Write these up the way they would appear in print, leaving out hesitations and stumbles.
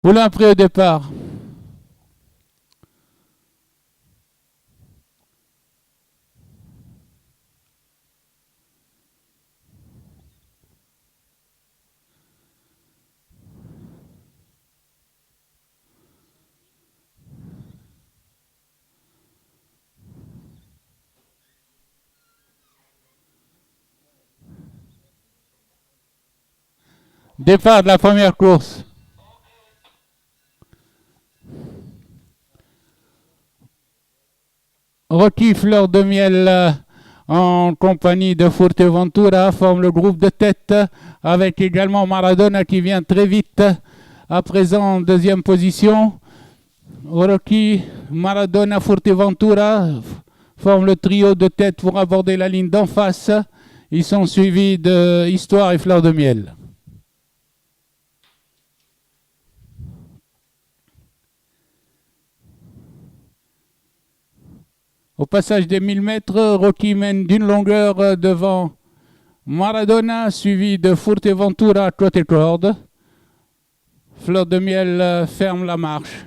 Oulin prêt au départ. Départ de la première course. Rocky Fleur de Miel en compagnie de Fuerteventura forme le groupe de tête avec également Maradona qui vient très vite à présent en deuxième position. Rocky, Maradona, Fuerteventura forment le trio de tête pour aborder la ligne d'en face. Ils sont suivis de Histoire et Fleur de Miel. Au passage des 1000 mètres, Rocky mène d'une longueur devant Maradona, suivi de Fuerteventura, trot et corde. Fleur de Miel ferme la marche.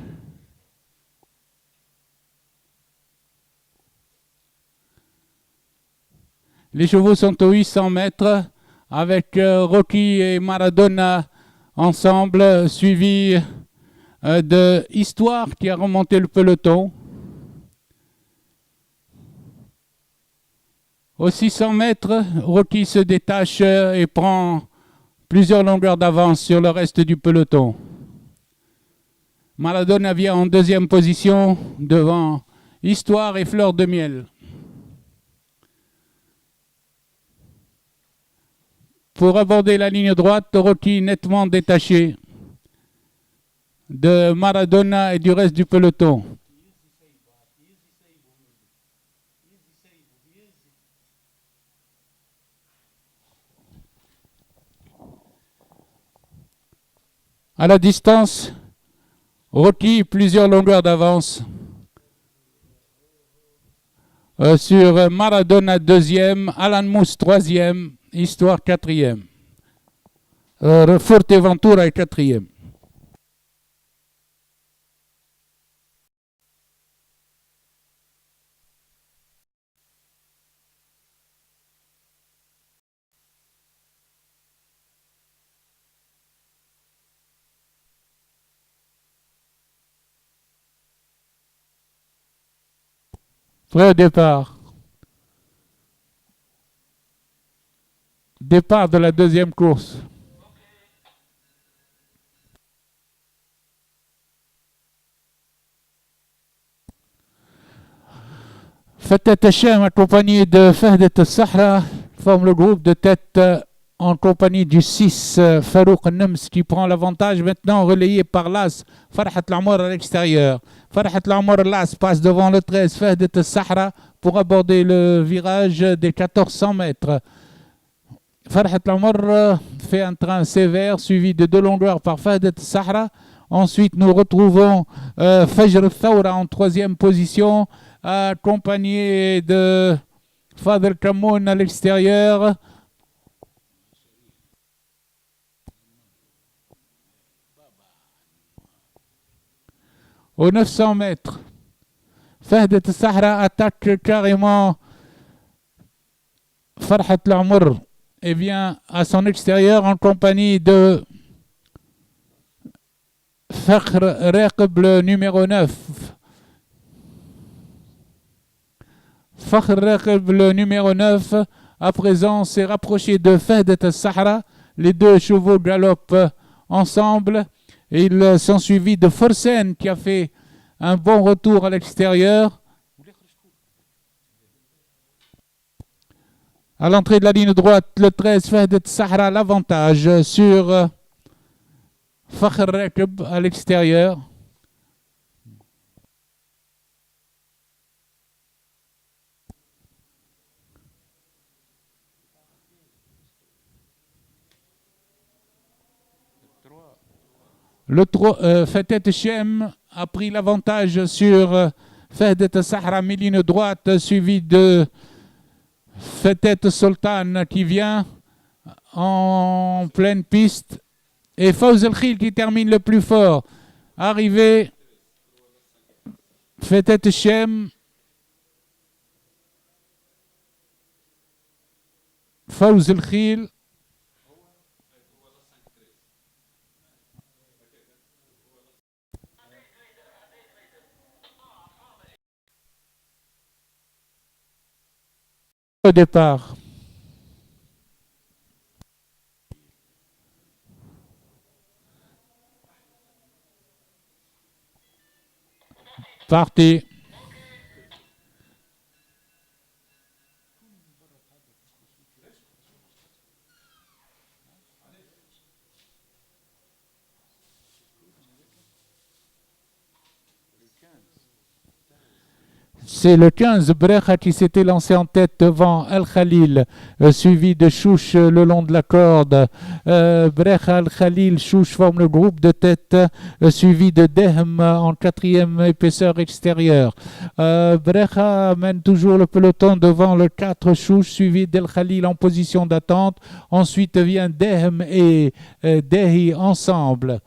Les chevaux sont aux 800 mètres avec Rocky et Maradona ensemble, suivi de Histoire qui a remonté le peloton. Aux 600 mètres, Rocky se détache et prend plusieurs longueurs d'avance sur le reste du peloton. Maradona vient en deuxième position devant Histoire et Fleur de Miel. Pour aborder la ligne droite, Rocky nettement détaché de Maradona et du reste du peloton. À la distance, Rocky plusieurs longueurs d'avance sur Maradona deuxième, Alan Mousse troisième, Histoire quatrième. Fuerteventura est quatrième. Prêt au départ. Départ de la deuxième course. Fatet Hachem accompagné de Fahdet Sahra forme le groupe de tête en compagnie du 6 Farouk Nems qui prend l'avantage maintenant relayé par l'As Farhat Lamour à l'extérieur. Farhat Lamour l'As passe devant le 13 Fahdet Sahra pour aborder le virage des 1400 mètres. Farhat Lamour fait un train sévère suivi de deux longueurs par Fahdet Sahra. Ensuite nous retrouvons Fajr Thawra en troisième position accompagné de Fadel Kamoun à l'extérieur. Aux 900 mètres, Fahdet Sahra attaque carrément Farhat Lamour et vient à son extérieur en compagnie de Fakhr Raqib, le numéro 9. Fakhr Raqib, le numéro 9, à présent s'est rapproché de Fahdet Sahra. Les deux chevaux galopent ensemble. Et ils sont suivis de Forsen qui a fait un bon retour à l'extérieur. À l'entrée de la ligne droite, le 13 Fahdet Sahra l'avantage sur Fakhr Raqib à l'extérieur. Le Fatet Hachem a pris l'avantage sur Fahdet Sahra, mi-ligne droite, suivi de Fatet Sultan qui vient en pleine piste. Et Fawz El Khil qui termine le plus fort. Arrivé, Fetet Shem, Fawz El Khil, au départ. Parti. C'est le 15, Brecha qui s'était lancé en tête devant Al Khalil, suivi de Chouch le long de la corde. Brecha, Al Khalil, Chouch forment le groupe de tête, suivi de Dehm en quatrième épaisseur extérieure. Brecha mène toujours le peloton devant le 4 Chouch, suivi d'Al Khalil en position d'attente. Ensuite vient Dehm et Dehi ensemble.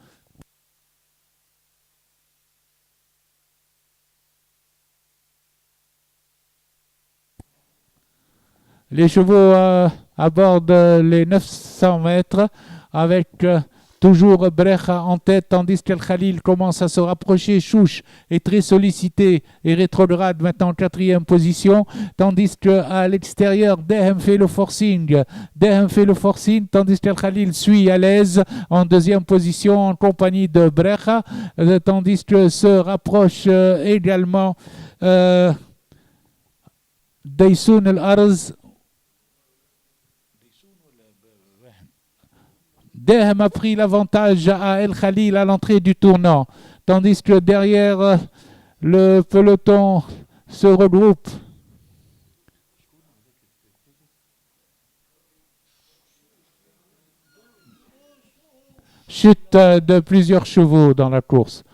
Les chevaux abordent les 900 mètres avec toujours Brecha en tête, tandis qu'El Khalil commence à se rapprocher. Chouch est très sollicité et rétrograde maintenant en quatrième position, tandis qu'à l'extérieur, Dehem fait le forcing. Dehem fait le forcing, tandis qu'El Khalil suit à l'aise en deuxième position en compagnie de Brecha, tandis que se rapproche également Daysoun El Arz. Dehem a pris l'avantage à El Khalil à l'entrée du tournant, tandis que derrière le peloton se regroupe. Chute de plusieurs chevaux dans la course.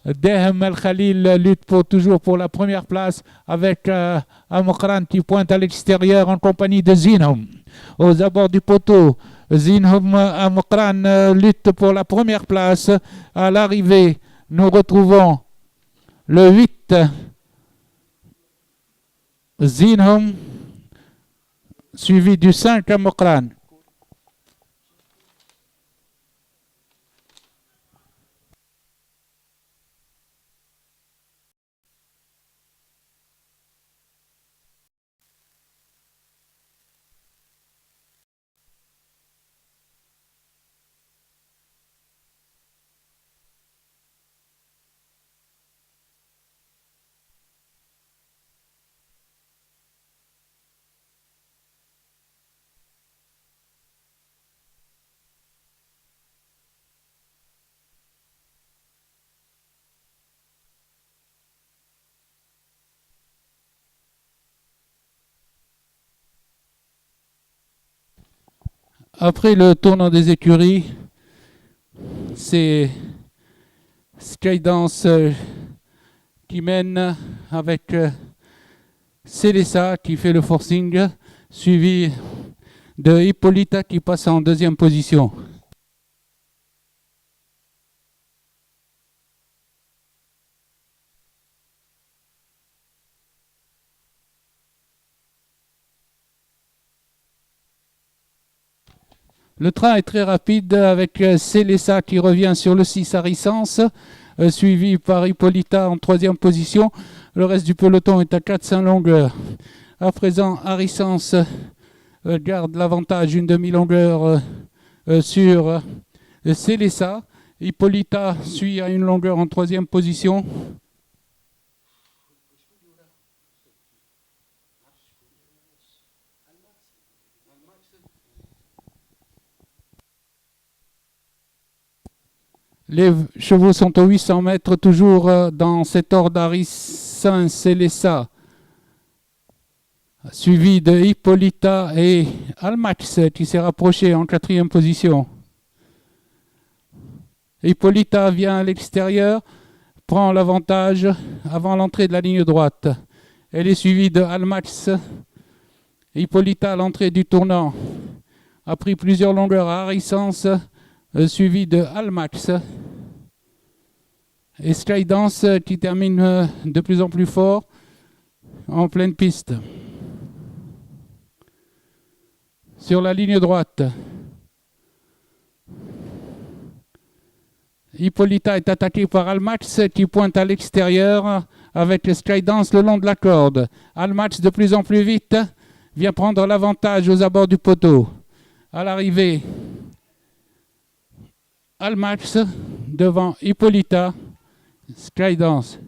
Dehem El Khalil lutte toujours pour la première place avec Amokran qui pointe à l'extérieur en compagnie de Zinhom. Aux abords du poteau, Zinhom Amokran lutte pour la première place. À l'arrivée, nous retrouvons le 8 Zinhom, suivi du 5 Amokran. Après le tournant des écuries, c'est Skydance qui mène avec Célessa qui fait le forcing, suivi de Hippolyta qui passe en deuxième position. Le train est très rapide avec Célessa qui revient sur le 6 Harissance, suivi par Hippolyta en troisième position. Le reste du peloton est à 400 longueurs. À présent, Harissance garde l'avantage, une demi-longueur sur Célessa. Hippolyta suit à une longueur en troisième position. Les chevaux sont aux 800 mètres, toujours dans cet ordre Harissance, Célessa, suivi de Hippolyta et Almax qui s'est rapproché en quatrième position. Hippolyta vient à l'extérieur, prend l'avantage avant l'entrée de la ligne droite. Elle est suivie de Almax. Hippolyta à l'entrée du tournant a pris plusieurs longueurs à Harissance, suivi de Almax. Et Stray Dance qui termine de plus en plus fort en pleine piste. Sur la ligne droite, Hippolyta est attaqué par Almax qui pointe à l'extérieur avec Stray Dance le long de la corde. Almax de plus en plus vite vient prendre l'avantage aux abords du poteau. À l'arrivée, Almax devant Hippolyta, Stray Dance.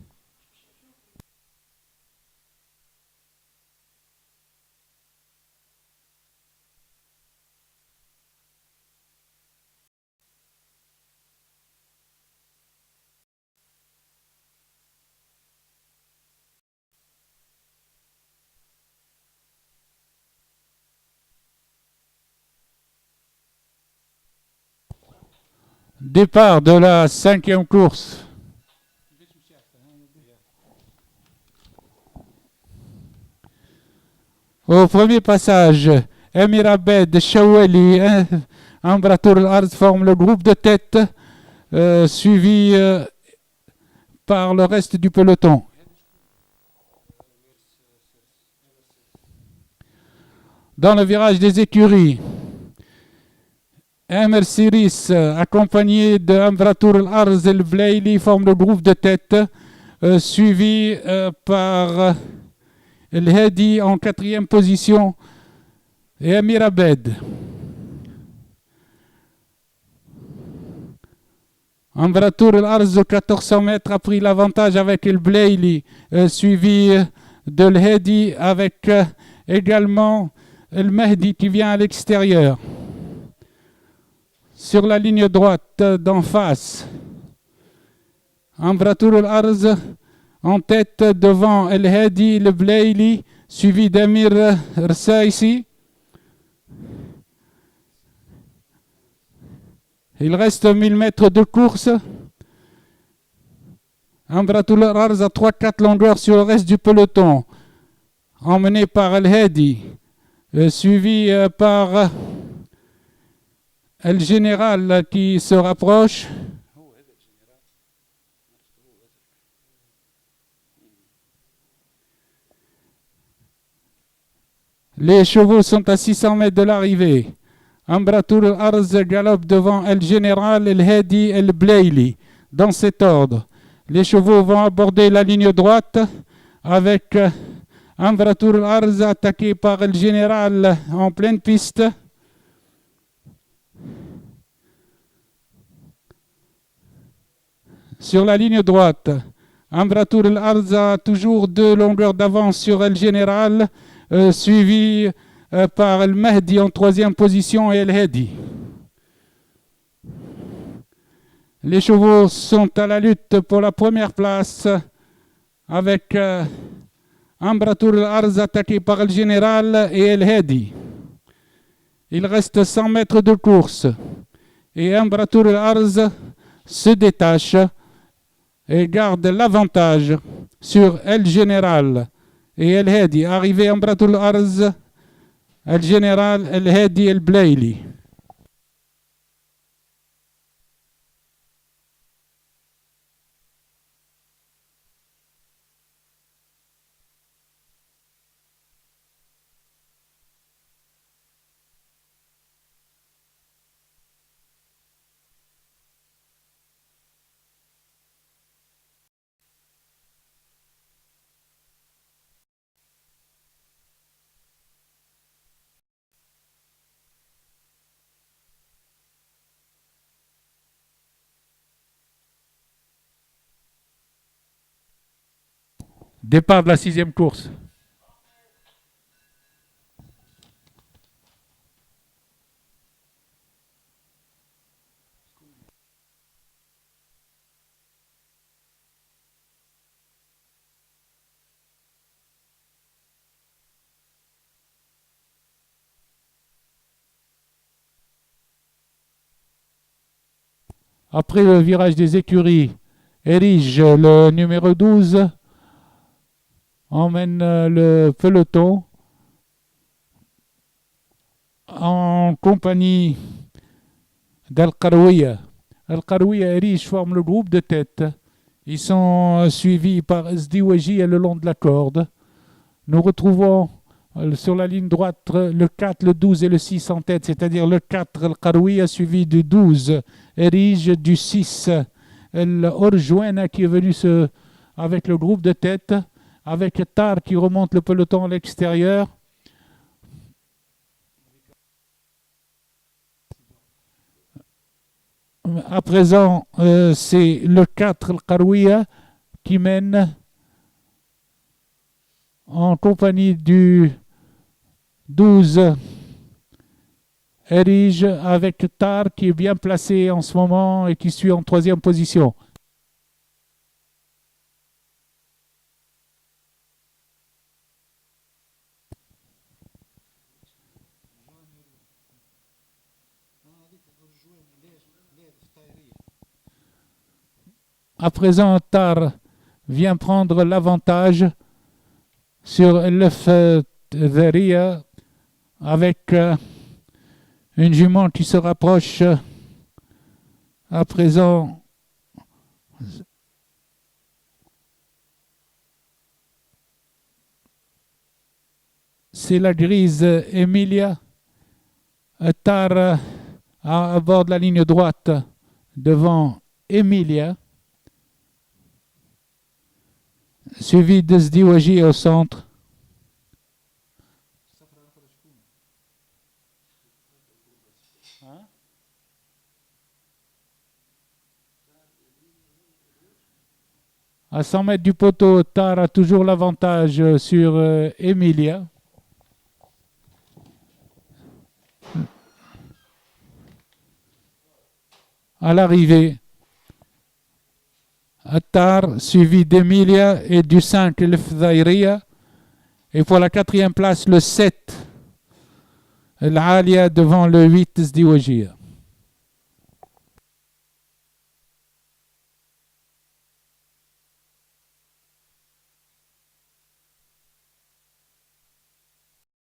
Départ de la 5e course. Au premier passage, Emir Abed, Shawali, Ambratur Al-Arz forment le groupe de tête, suivi par le reste du peloton. Dans le virage des écuries, Emir Siris, accompagné de Ambratur Al-Arz El Blaili, forme le groupe de tête, suivi par El Hadi en 4e position et Emir Abed. Ambratur Al-Arz, 1400 mètres, a pris l'avantage avec El Blaili, suivi de El Hadi avec également El Mahdi qui vient à l'extérieur. Sur la ligne droite d'en face, Ambratur Al-Arz en tête devant El Hadi, Le Blaili, suivi d'Amir Rsaisi. Il reste 1000 mètres de course. Ambratur Al-Arz a 3-4 longueurs sur le reste du peloton, emmené par El Hadi, suivi par El Général qui se rapproche. Les chevaux sont à 600 mètres de l'arrivée. Ambratur Al-Arz galope devant El Général, El Hadi, El Blaili. Dans cet ordre, les chevaux vont aborder la ligne droite avec Ambratur Al-Arz attaqué par El Général en pleine piste. Sur la ligne droite, Ambratur Al-Arz a toujours 2 longueurs d'avance sur El Général, suivi par El Mahdi en 3e position et El Hadi. Les chevaux sont à la lutte pour la première place avec Ambratur Al-Arz attaqué par El Général et El Hadi. Il reste 100 mètres de course et Ambratur Al-Arz se détache et garde l'avantage sur El Général et El Hadi. Arrivé Ambratur Al-Arz, El Général, El Hadi, El Blaili. Départ de la 6e course. Après le virage des écuries, Erige, le numéro 12, emmène le peloton en compagnie d'Al-Qarouia. Al-Qarouia et Erige forment le groupe de tête. Ils sont suivis par Sdiwaji le long de la corde. Nous retrouvons sur la ligne droite le 4, le 12 et le 6 en tête, c'est-à-dire le 4, le Qarouia, suivi du 12, Erige, du 6, le Orjouena qui est venu avec le groupe de tête, avec Tar qui remonte le peloton à l'extérieur. À présent, c'est le 4, le Qarouia, qui mène en compagnie du 12, Erige, avec Tar qui est bien placé en ce moment et qui suit en 3e position. À présent, Tar vient prendre l'avantage sur le Fedheria avec une jument qui se rapproche à présent. C'est la grise Emilia. Tar à bord de la ligne droite devant Emilia, suivi de Sdiwaji au centre. À 100 mètres du poteau, Tar a toujours l'avantage sur Emilia. À l'arrivée, Tar suivi d'Emilia et du 5, le Fdhairia. Et pour la 4e place, le 7, l'Alia devant le 8, Sdiwaji.